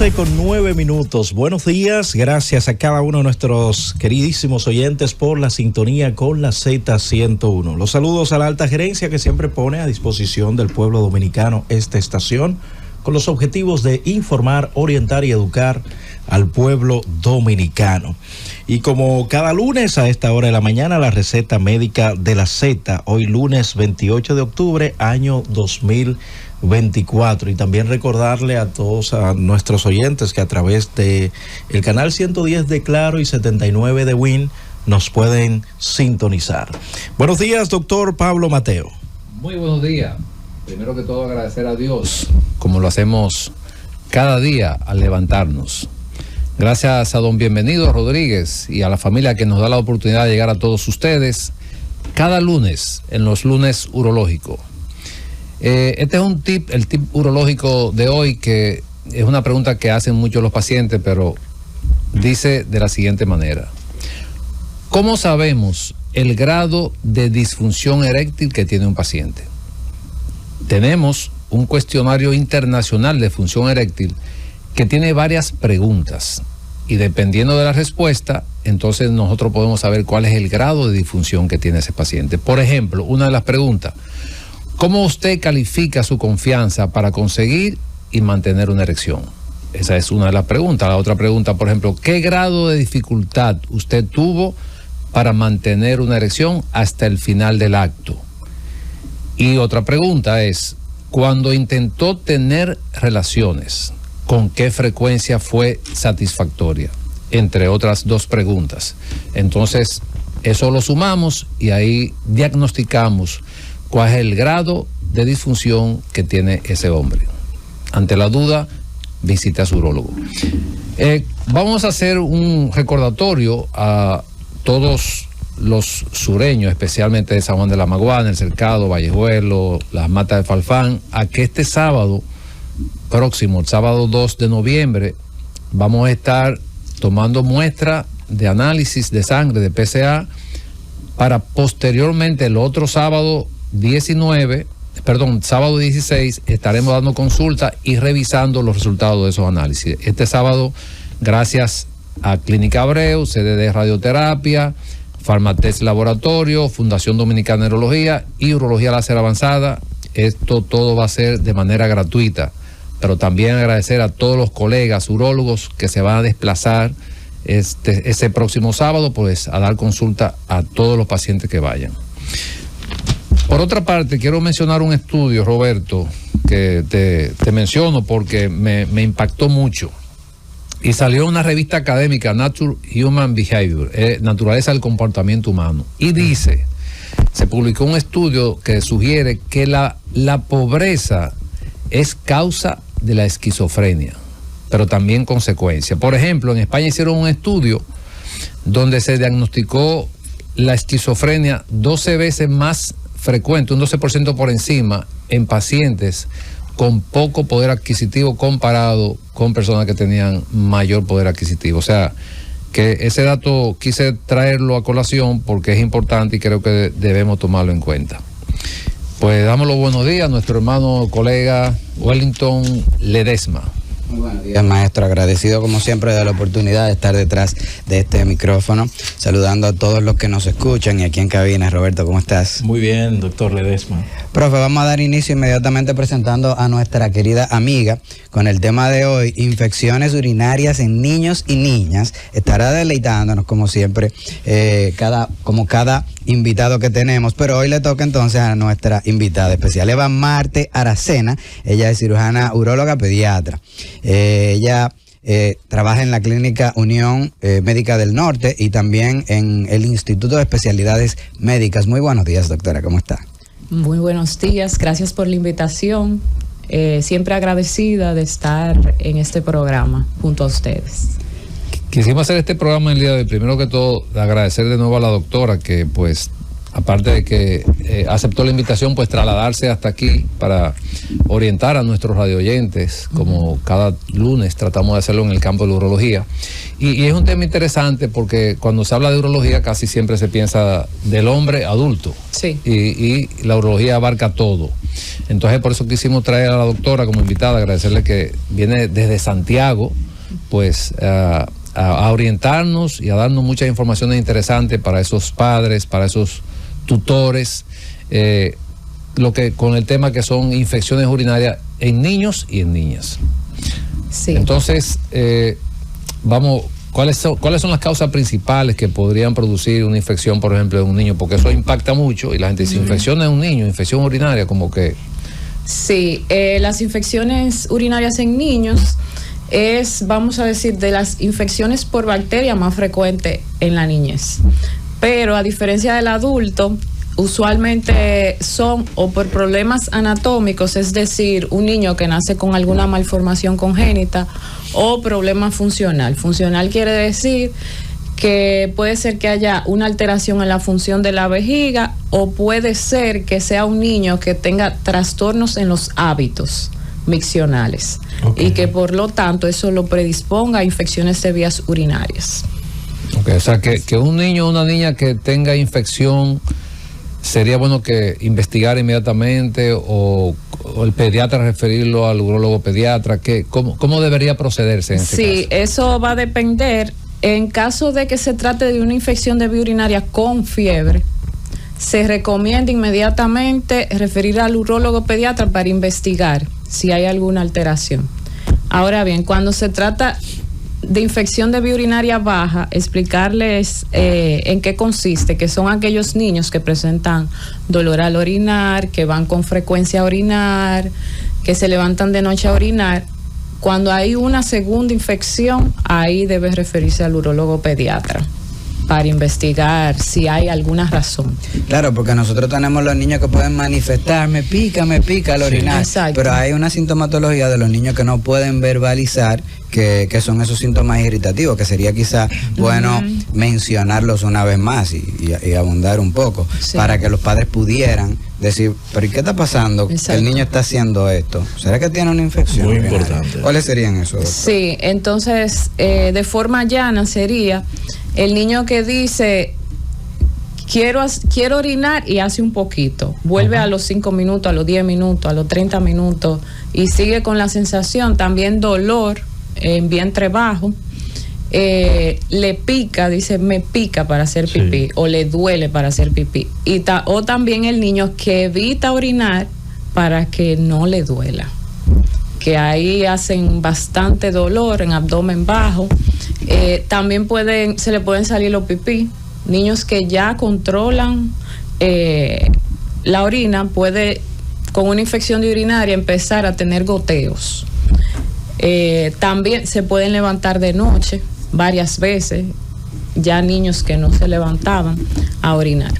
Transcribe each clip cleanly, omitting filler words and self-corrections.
11:09. Buenos días, gracias a cada uno de nuestros queridísimos oyentes por la sintonía con la Z101. Los saludos a la alta gerencia que siempre pone a disposición del pueblo dominicano esta estación con los objetivos de informar, orientar y educar al pueblo dominicano. Y como cada lunes a esta hora de la mañana, la receta médica de la Z, hoy lunes 28 de octubre, año 2024. Y también recordarle a todos a nuestros oyentes que a través de el canal 110 de Claro y 79 de WIN nos pueden sintonizar. Buenos días, doctor Pablo Mateo. Muy buenos días. Primero que todo agradecer a Dios, como lo hacemos cada día al levantarnos. Gracias a don Bienvenido Rodríguez y a la familia que nos da la oportunidad de llegar a todos ustedes cada lunes en los lunes urológicos. Este es un tip, el tip urológico de hoy, que es una pregunta que hacen muchos los pacientes, pero dice de la siguiente manera: ¿cómo sabemos el grado de disfunción eréctil que tiene un paciente? Tenemos un cuestionario internacional de función eréctil que tiene varias preguntas, y dependiendo de la respuesta, entonces nosotros podemos saber cuál es el grado de disfunción que tiene ese paciente. Por ejemplo, una de las preguntas: ¿cómo usted califica su confianza para conseguir y mantener una erección? Esa es una de las preguntas. La otra pregunta, por ejemplo: ¿qué grado de dificultad usted tuvo para mantener una erección hasta el final del acto? Y otra pregunta es: cuando intentó tener relaciones, ¿con qué frecuencia fue satisfactoria? Entre otras dos preguntas. Entonces, eso lo sumamos y ahí diagnosticamos cuál es el grado de disfunción que tiene ese hombre. Ante la duda, visite a su urólogo. Vamos a hacer un recordatorio a todos los sureños, especialmente de San Juan de la Maguana, El Cercado, Vallejuelo, Las Matas de Falfán, a que este sábado próximo, el sábado 2 de noviembre, vamos a estar tomando muestra de análisis de sangre, de PSA, para posteriormente el otro sábado 16, estaremos dando consulta y revisando los resultados de esos análisis. Este sábado, gracias a Clínica Abreu, CDD Radioterapia, Farmatest Laboratorio, Fundación Dominicana de Neurología y Urología Láser Avanzada, esto todo va a ser de manera gratuita. Pero también agradecer a todos los colegas urólogos que se van a desplazar ese próximo sábado, pues a dar consulta a todos los pacientes que vayan. Por otra parte, quiero mencionar un estudio, Roberto, que te menciono porque me impactó mucho. Y salió en una revista académica, Nature Human Behavior, Naturaleza del Comportamiento Humano. Y dice, se publicó un estudio que sugiere que la pobreza es causa de la esquizofrenia, pero también consecuencia. Por ejemplo, en España hicieron un estudio donde se diagnosticó la esquizofrenia 12 veces más frecuente, un 12% por encima, en pacientes con poco poder adquisitivo comparado con personas que tenían mayor poder adquisitivo. O sea, que ese dato quise traerlo a colación porque es importante y creo que debemos tomarlo en cuenta. Pues damos los buenos días a nuestro hermano colega Wellington Ledesma. Muy buenos días, maestro. Agradecido como siempre de la oportunidad de estar detrás de este micrófono, saludando a todos los que nos escuchan y aquí en cabina. Roberto, ¿cómo estás? Muy bien, doctor Ledesma. Profe, vamos a dar inicio inmediatamente presentando a nuestra querida amiga con el tema de hoy: infecciones urinarias en niños y niñas. Estará deleitándonos como siempre, cada invitado que tenemos, pero hoy le toca entonces a nuestra invitada especial, Eva Marte Aracena. Ella es cirujana uróloga pediatra. Ella trabaja en la Clínica Unión Médica del Norte y también en el Instituto de Especialidades Médicas. Muy buenos días, doctora, ¿cómo está? Muy buenos días, gracias por la invitación. Siempre agradecida de estar en este programa junto a ustedes. Quisimos hacer este programa el día de hoy, primero que todo, agradecer de nuevo a la doctora que, pues, aparte de que aceptó la invitación, pues trasladarse hasta aquí para orientar a nuestros radioyentes, como cada lunes tratamos de hacerlo en el campo de la urología. Y es un tema interesante porque cuando se habla de urología casi siempre se piensa del hombre adulto. Sí. Y la urología abarca todo. Entonces por eso quisimos traer a la doctora como invitada, agradecerle que viene desde Santiago, pues a orientarnos y a darnos muchas informaciones interesantes para esos padres, para esos tutores, con el tema que son infecciones urinarias en niños y en niñas. Sí. Entonces, ¿cuáles son las causas principales que podrían producir una infección, por ejemplo, en un niño? Porque eso impacta mucho y la gente dice, infección en un niño, infección urinaria, como que... Sí, las infecciones urinarias en niños es, vamos a decir, de las infecciones por bacteria más frecuentes en la niñez. Pero a diferencia del adulto, usualmente son o por problemas anatómicos, es decir, un niño que nace con alguna malformación congénita, o problema funcional. Funcional quiere decir que puede ser que haya una alteración en la función de la vejiga, o puede ser que sea un niño que tenga trastornos en los hábitos miccionales, y que por lo tanto eso lo predisponga a infecciones de vías urinarias. O sea, que un niño o una niña que tenga infección, sería bueno que investigar inmediatamente o el pediatra referirlo al urólogo pediatra. ¿Cómo debería procederse en este caso? Sí, eso va a depender. En caso de que se trate de una infección de vía urinaria con fiebre, se recomienda inmediatamente referir al urólogo pediatra para investigar si hay alguna alteración. Ahora bien, cuando se trata de infección de vía urinaria baja, explicarles en qué consiste, que son aquellos niños que presentan dolor al orinar, que van con frecuencia a orinar, que se levantan de noche a orinar. Cuando hay una segunda infección, ahí debe referirse al urólogo pediatra para investigar si hay alguna razón. Claro, porque nosotros tenemos los niños que pueden manifestar, me pica al orinar, exacto. Pero hay una sintomatología de los niños que no pueden verbalizar que son esos síntomas irritativos, que sería quizá bueno mencionarlos una vez más y abundar un poco, para que los padres pudieran decir, pero ¿y qué está pasando? Exacto. Que el niño está haciendo esto. ¿Será que tiene una infección? Muy importante. ¿Cuáles serían esos, doctor? Sí, entonces de forma llana sería el niño que dice, quiero orinar y hace un poquito, vuelve a los 5 minutos, a los 10 minutos, a los 30 minutos y sigue con la sensación, también dolor en vientre bajo, le pica, dice me pica para hacer pipí, o le duele para hacer pipí, o también el niño que evita orinar para que no le duela, que ahí hacen bastante dolor en abdomen bajo. También se le pueden salir los pipí. Niños que ya controlan la orina, puede con una infección de urinaria empezar a tener goteos. También se pueden levantar de noche varias veces, ya niños que no se levantaban a orinar.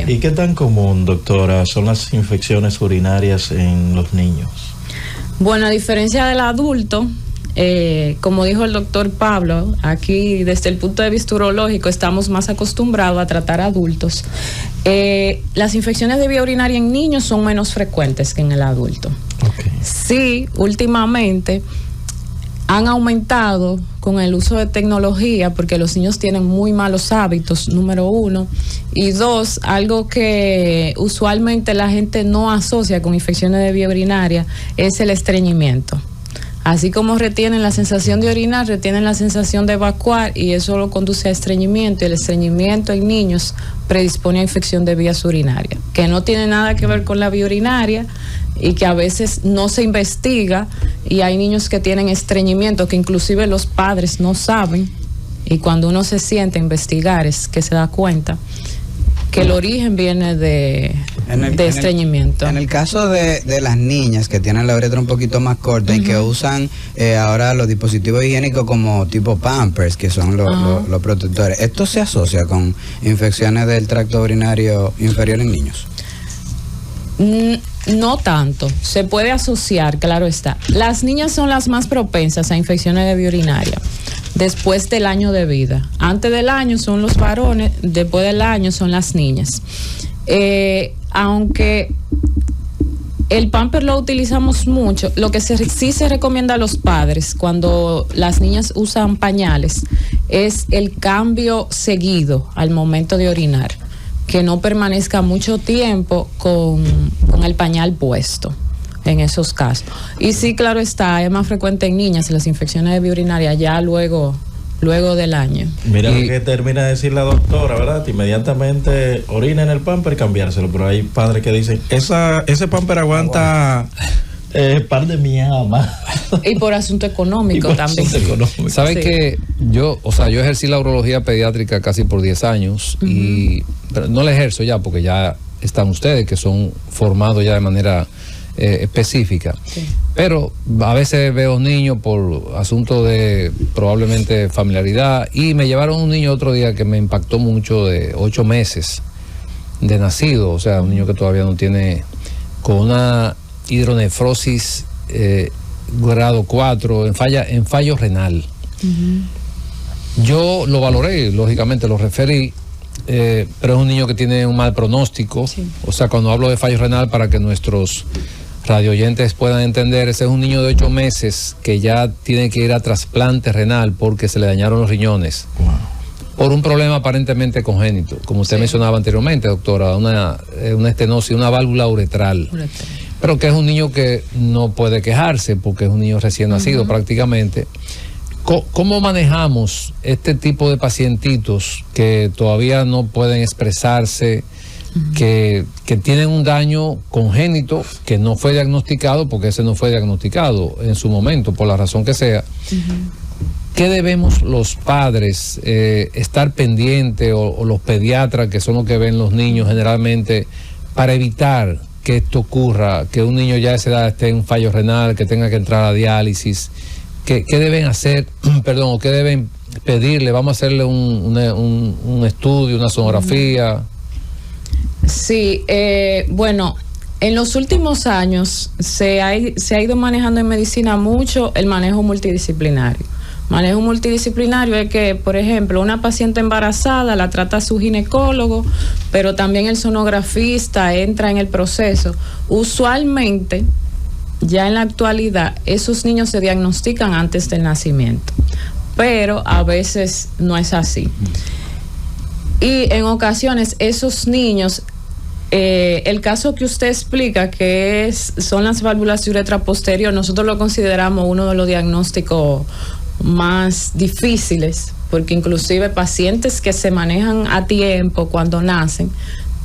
¿Y qué tan común, doctora, son las infecciones urinarias en los niños? Bueno, a diferencia del adulto, como dijo el doctor Pablo, aquí desde el punto de vista urológico estamos más acostumbrados a tratar adultos. Las infecciones de vía urinaria en niños son menos frecuentes que en el adulto. Okay. Sí, últimamente han aumentado con el uso de tecnología porque los niños tienen muy malos hábitos, número 1, y 2, algo que usualmente la gente no asocia con infecciones de vía urinaria es el estreñimiento. Así como retienen la sensación de orinar, retienen la sensación de evacuar y eso lo conduce a estreñimiento, y el estreñimiento en niños predispone a infección de vías urinarias, que no tiene nada que ver con la vía urinaria y que a veces no se investiga, y hay niños que tienen estreñimiento que inclusive los padres no saben, y cuando uno se siente a investigar es que se da cuenta que el origen viene de estreñimiento. En el caso de las niñas que tienen la uretra un poquito más corta y que usan ahora los dispositivos higiénicos como tipo Pampers, que son los protectores, ¿esto se asocia con infecciones del tracto urinario inferior en niños? No tanto, se puede asociar, claro está. Las niñas son las más propensas a infecciones de vía urinaria después del año de vida. Antes del año son los varones, después del año son las niñas. Aunque el pamper lo utilizamos mucho, lo que sí se recomienda a los padres cuando las niñas usan pañales es el cambio seguido al momento de orinar, que no permanezca mucho tiempo con el pañal puesto en esos casos. Y sí, claro está, es más frecuente en niñas las infecciones de vía urinaria ya luego del año. Mira lo que termina de decir la doctora, ¿verdad? Inmediatamente orina en el pamper y cambiárselo, pero hay padres que dicen, ese pamper aguanta par de miamas. Y por asunto económico también. ¿Saben Sí. que yo ejercí la urología pediátrica casi por 10 años pero no la ejerzo ya porque ya están ustedes que son formados ya de manera específica. Sí. Pero a veces veo niños por asunto de probablemente familiaridad y me llevaron un niño otro día que me impactó mucho de 8 meses de nacido, o sea, un niño que todavía no tiene, con una hidronefrosis grado 4 en fallo renal. Yo lo valoré, lógicamente lo referí, pero es un niño que tiene un mal pronóstico. Sí. O sea, cuando hablo de fallo renal, para que nuestros radioyentes puedan entender, ese es un niño de 8 meses que ya tiene que ir a trasplante renal porque se le dañaron los riñones. Wow. Por un problema aparentemente congénito, como usted mencionaba anteriormente, doctora, una estenosis, una válvula uretral. Pero que es un niño que no puede quejarse porque es un niño recién nacido prácticamente. ¿Cómo manejamos este tipo de pacientitos que todavía no pueden expresarse, que tienen un daño congénito que no fue diagnosticado, porque ese no fue diagnosticado en su momento, por la razón que sea? ¿Qué debemos los padres estar pendientes o los pediatras, que son los que ven los niños generalmente, para evitar que esto ocurra, que un niño ya a esa edad esté en un fallo renal, que tenga que entrar a diálisis? ¿Qué deben hacer, o qué deben pedirle? ¿Vamos a hacerle un estudio, una sonografía? Sí, bueno, en los últimos años se ha ido manejando en medicina mucho el manejo multidisciplinario. Manejo multidisciplinario es que, por ejemplo, una paciente embarazada la trata su ginecólogo, pero también el sonografista entra en el proceso. Usualmente, ya en la actualidad, esos niños se diagnostican antes del nacimiento, pero a veces no es así. Y en ocasiones esos niños, el caso que usted explica, que son las válvulas de uretra posterior, nosotros lo consideramos uno de los diagnósticos más difíciles, porque inclusive pacientes que se manejan a tiempo cuando nacen,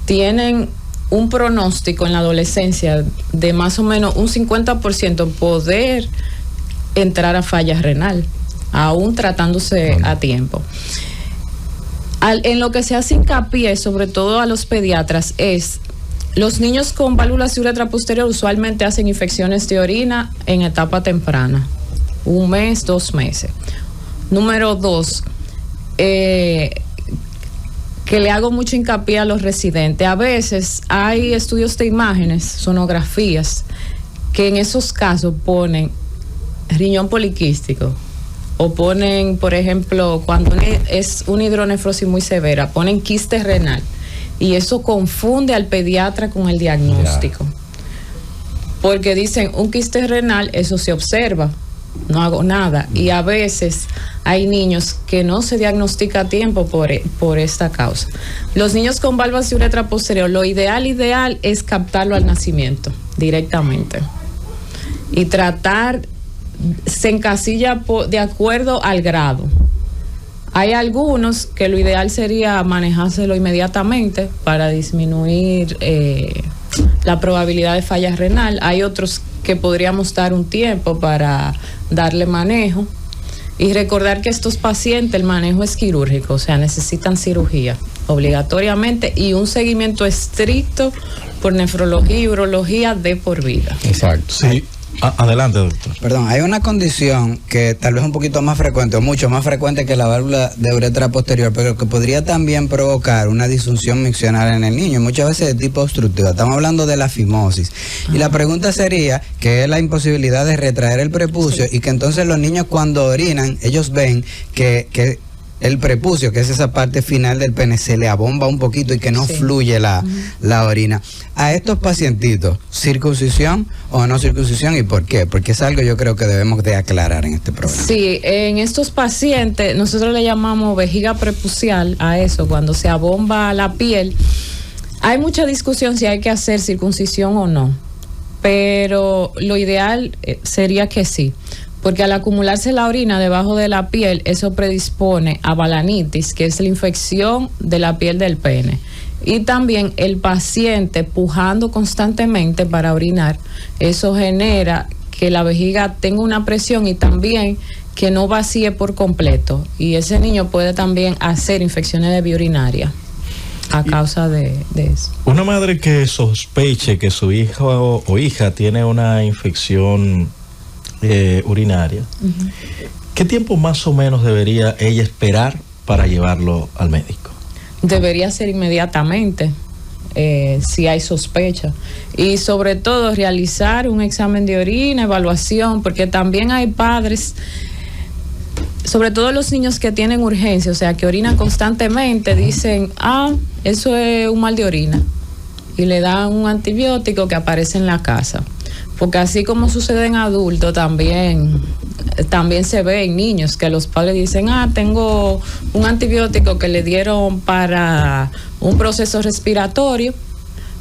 tienen un pronóstico en la adolescencia de más o menos un 50% poder entrar a falla renal, aún tratándose a tiempo. En lo que se hace hincapié, sobre todo a los pediatras, es los niños con válvulas de uretra posterior usualmente hacen infecciones de orina en etapa temprana, 1 mes, 2 meses. Número 2, que le hago mucho hincapié a los residentes. A veces hay estudios de imágenes, sonografías, que en esos casos ponen riñón poliquístico, o ponen, por ejemplo, cuando es una hidronefrosis muy severa, ponen quiste renal, y eso confunde al pediatra con el diagnóstico. Porque dicen, un quiste renal, eso se observa, no hago nada. Y a veces hay niños que no se diagnostica a tiempo por esta causa. Los niños con válvulas de uretra posterior, lo ideal es captarlo al nacimiento directamente y tratar, se encasilla de acuerdo al grado. Hay algunos que lo ideal sería manejárselo inmediatamente para disminuir la probabilidad de falla renal. Hay otros que podríamos dar un tiempo para darle manejo. Y recordar que estos pacientes, el manejo es quirúrgico, o sea, necesitan cirugía obligatoriamente y un seguimiento estricto por nefrología y urología de por vida. Exacto. Sí. Adelante, doctor. Perdón, hay una condición que tal vez un poquito más frecuente o mucho más frecuente que la válvula de uretra posterior, pero que podría también provocar una disfunción miccional en el niño, muchas veces de tipo obstructiva. Estamos hablando de la fimosis. Y la pregunta sería, que es la imposibilidad de retraer el prepucio, y que entonces los niños cuando orinan, ellos ven que el prepucio, que es esa parte final del pene, se le abomba un poquito y que no fluye la orina. A estos pacientitos, ¿circuncisión o no circuncisión y por qué? Porque es algo yo creo que debemos de aclarar en este programa. Sí, en estos pacientes nosotros le llamamos vejiga prepucial a eso, cuando se abomba la piel. Hay mucha discusión si hay que hacer circuncisión o no, pero lo ideal sería que sí. Porque al acumularse la orina debajo de la piel, eso predispone a balanitis, que es la infección de la piel del pene. Y también el paciente pujando constantemente para orinar, eso genera que la vejiga tenga una presión y también que no vacíe por completo. Y ese niño puede también hacer infecciones de vía urinaria a causa de eso. Una madre que sospeche que su hijo o hija tiene una infección urinaria, ¿qué tiempo más o menos debería ella esperar para llevarlo al médico? Debería ser inmediatamente, si hay sospecha, y sobre todo realizar un examen de orina, evaluación, porque también hay padres, sobre todo los niños que tienen urgencia, o sea, que orinan constantemente, dicen, eso es un mal de orina, y le dan un antibiótico que aparece en la casa. Porque así como sucede en adultos, también se ve en niños que los padres dicen, tengo un antibiótico que le dieron para un proceso respiratorio,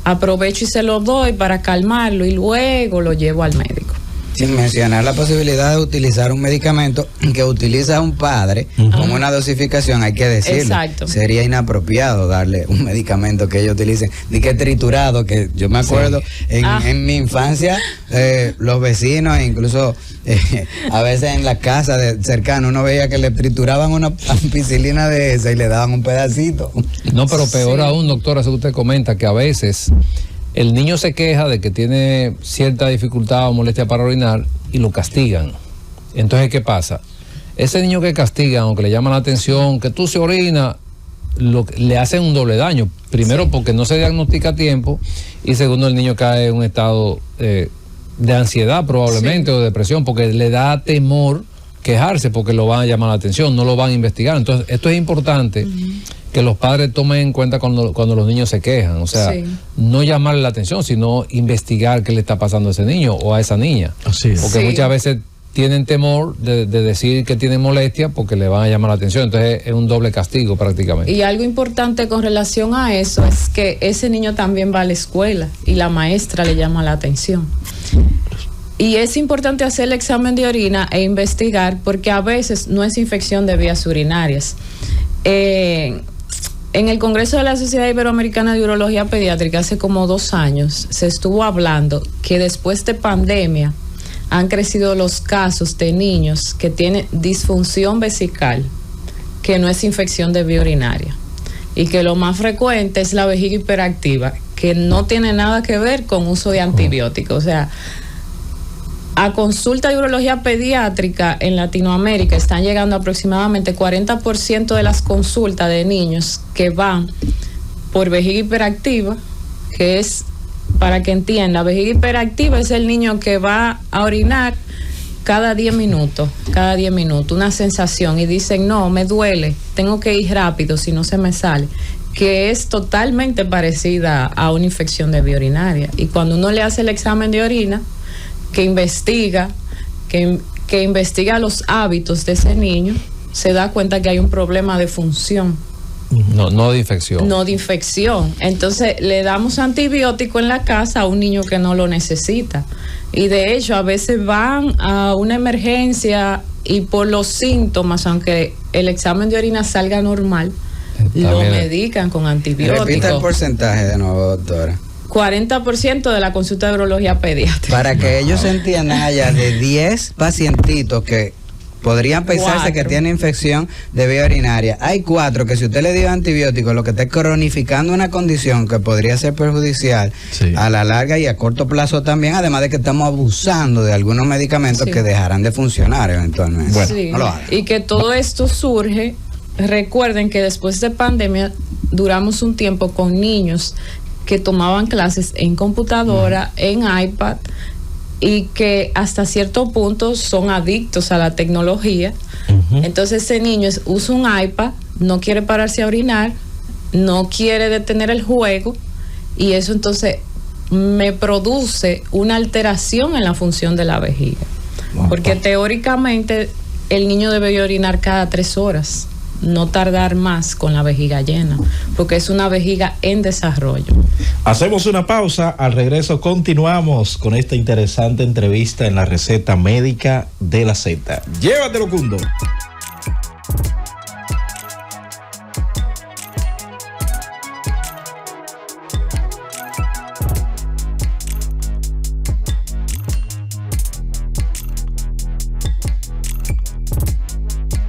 aprovecho y se lo doy para calmarlo y luego lo llevo al médico. Sin mencionar la posibilidad de utilizar un medicamento que utiliza un padre con una dosificación, hay que decirlo. Exacto. Sería inapropiado darle un medicamento que ellos utilicen, ni que triturado, que yo me acuerdo en mi infancia, los vecinos, incluso a veces en la casa cercana, uno veía que le trituraban una ampicilina de esa y le daban un pedacito. No, pero peor aún, doctora, eso que usted comenta, que a veces el niño se queja de que tiene cierta dificultad o molestia para orinar y lo castigan. Entonces, ¿qué pasa? Ese niño que castigan o que le llama la atención, que tú se orina, le hacen un doble daño. Primero, porque no se diagnostica a tiempo, y segundo, el niño cae en un estado de ansiedad probablemente o de depresión, porque le da temor quejarse porque lo van a llamar la atención, no lo van a investigar. Entonces, esto es importante que los padres tomen en cuenta cuando los niños se quejan, o sea, no llamarle la atención, sino investigar qué le está pasando a ese niño o a esa niña. Así es. Porque muchas veces tienen temor de decir que tienen molestia porque le van a llamar la atención, entonces es un doble castigo prácticamente. Y algo importante con relación a eso es que ese niño también va a la escuela y la maestra le llama la atención. Y es importante hacer el examen de orina e investigar, porque a veces no es infección de vías urinarias. En el Congreso de la Sociedad Iberoamericana de Urología Pediátrica hace como 2 años se estuvo hablando que después de pandemia han crecido los casos de niños que tienen disfunción vesical, que no es infección de vía urinaria, y que lo más frecuente es la vejiga hiperactiva, que no tiene nada que ver con uso de antibióticos. O sea, a consulta de urología pediátrica en Latinoamérica están llegando aproximadamente 40% de las consultas de niños que van por vejiga hiperactiva, que es, para que entienda, vejiga hiperactiva es el niño que va a orinar cada 10 minutos, una sensación, y dicen, no, me duele, tengo que ir rápido, si no se me sale, que es totalmente parecida a una infección de vía urinaria. Y cuando uno le hace el examen de orina, que investiga los hábitos de ese niño, se da cuenta que hay un problema de función. No de infección. No de infección. Entonces le damos antibiótico en la casa a un niño que no lo necesita. Y de hecho a veces van a una emergencia y por los síntomas, aunque el examen de orina salga normal, lo medican con antibióticos. Repita el porcentaje de nuevo, doctora. 40% de la consulta de urología pediátrica. Para que ellos entiendan, allá de 10 pacientitos que podrían pensarse que tienen infección de vía urinaria, hay 4 que si usted le dio antibióticos, lo que está cronificando una condición que podría ser perjudicial a la larga y a corto plazo también, además de que estamos abusando de algunos medicamentos que dejarán de funcionar eventualmente. Bueno, no lo hagan. Y que todo esto surge, recuerden que después de pandemia duramos un tiempo con niños que tomaban clases en computadora, en iPad, y que hasta cierto punto son adictos a la tecnología. Entonces ese niño usa un iPad, no quiere pararse a orinar, no quiere detener el juego, y eso entonces me produce una alteración en la función de la vejiga. Porque teóricamente el niño debe orinar cada 3 horas, no tardar más con la vejiga llena, porque es una vejiga en desarrollo. Hacemos una pausa, al regreso continuamos con esta interesante entrevista en la receta médica de la Z. Llévatelo, Cundo.